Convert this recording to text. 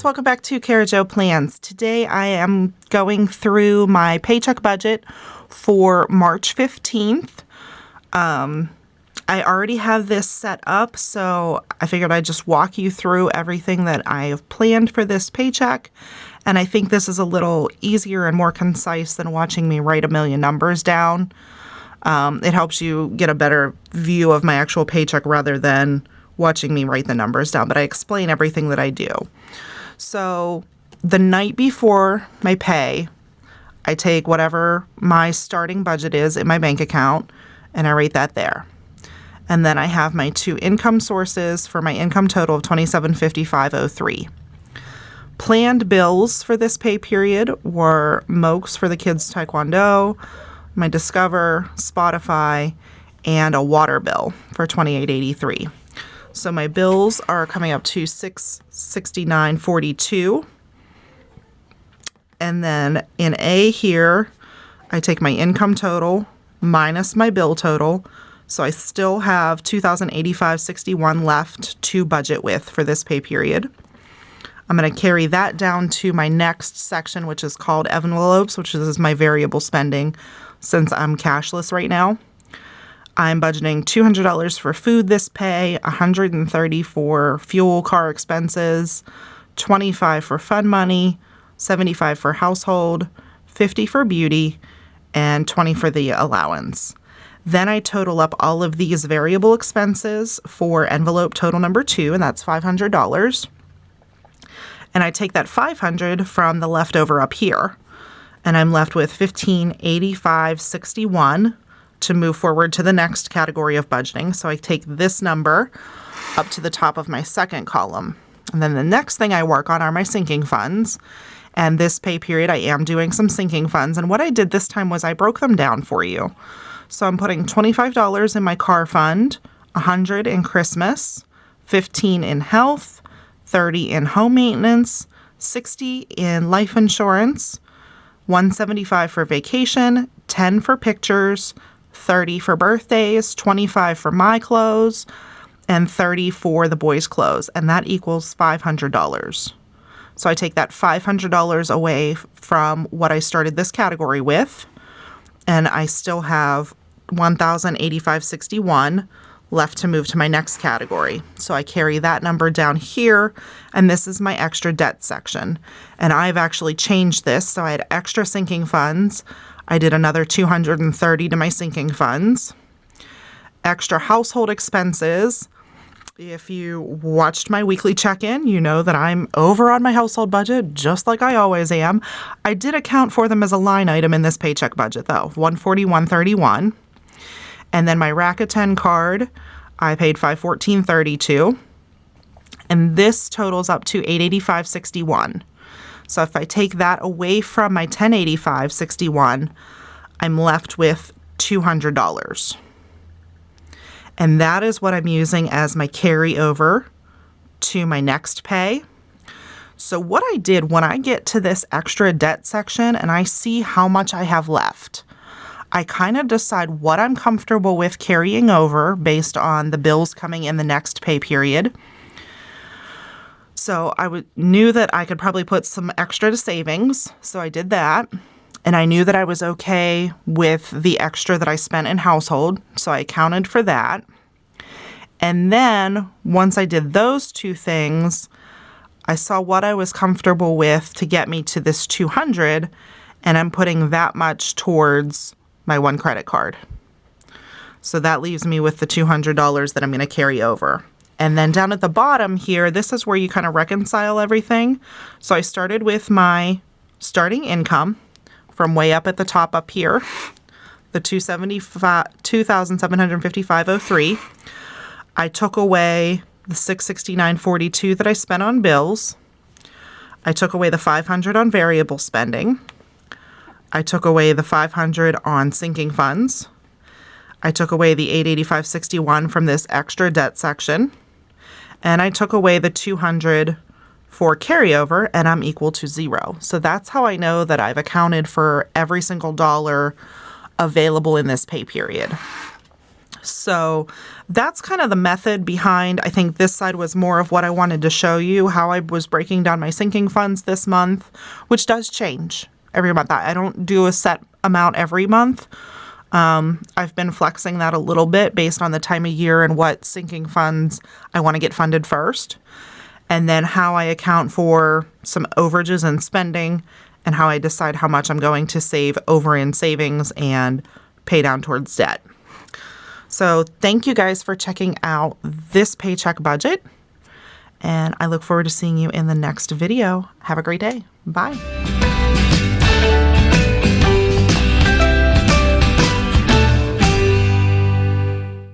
guys, welcome back to Cara Jo Plans. Today I am going through my paycheck budget for March 15th. I already have this set up, so I figured I'd just walk you through everything that I have planned for this paycheck. And I think this is a little easier and more concise than watching me write a million numbers down. It helps you get a better view of my actual paycheck rather than watching me write the numbers down, but I explain everything that I do. So the night before my pay, I take whatever my starting budget is in my bank account and I write that there. And then I have my two income sources for my income total of $2755.03. Planned bills for this pay period were MOOCs for the kids' Taekwondo, my Discover, Spotify, and a water bill for $28.83. So my bills are coming up to $669.42. And then in A here, I take my income total minus my bill total. So I still have $2,085.61 left to budget with for this pay period. I'm going to carry that down to my next section, which is called envelopes, which is my variable spending since I'm cashless right now. I'm budgeting $200 for food this pay, $130 for fuel, car expenses, $25 for fun money, $75 for household, $50 for beauty, and $20 for the allowance. Then I total up all of these variable expenses for envelope total number 2, and that's $500. And I take that $500 from the leftover up here, and I'm left with $1,585.61 to move forward to the next category of budgeting. So I take this number up to the top of my second column. And then the next thing I work on are my sinking funds. And this pay period, I am doing some sinking funds. And what I did this time was I broke them down for you. So I'm putting $25 in my car fund, $100 in Christmas, $15 in health, $30 in home maintenance, $60 in life insurance, $175 for vacation, $10 for pictures, $30 for birthdays, $25 for my clothes, and $30 for the boys' clothes, and that equals $500. So I take that $500 away from what I started this category with, and I still have $1,085.61 left to move to my next category. So I carry that number down here, and this is my extra debt section. And I've actually changed this, so I had extra sinking funds. I did another $230 to my sinking funds. Extra household expenses. If you watched my weekly check-in, you know that I'm over on my household budget, just like I always am. I did account for them as a line item in this paycheck budget, though, $141.31. And then my Rakuten card, I paid $514.32. And this totals up to $885.61. So if I take that away from my $1085.61, I'm left with $200. And that is what I'm using as my carryover to my next pay. So what I did when I get to this extra debt section and I see how much I have left, I kind of decide what I'm comfortable with carrying over based on the bills coming in the next pay period. So I knew that I could probably put some extra to savings, so I did that. And I knew that I was okay with the extra that I spent in household, so I accounted for that. And then once I did those two things, I saw what I was comfortable with to get me to this $200, and I'm putting that much towards my one credit card. So that leaves me with the $200 that I'm going to carry over. And then down at the bottom here, this is where you kind of reconcile everything. So I started with my starting income from way up at the top up here, the $2,755.03. I took away the $669.42 that I spent on bills. I took away the $500 on variable spending. I took away the $500 on sinking funds. I took away the $885.61 from this extra debt section. And I took away the $200 for carryover, and I'm equal to $0. So that's how I know that I've accounted for every single dollar available in this pay period. So that's kind of the method behind, I think this side was more of what I wanted to show you, how I was breaking down my sinking funds this month, which does change every month. I don't do a set amount every month. I've been flexing that a little bit based on the time of year and what sinking funds I want to get funded first. And then how I account for some overages and spending and how I decide how much I'm going to save over in savings and pay down towards debt. So thank you guys for checking out this paycheck budget. And I look forward to seeing you in the next video. Have a great day. Bye.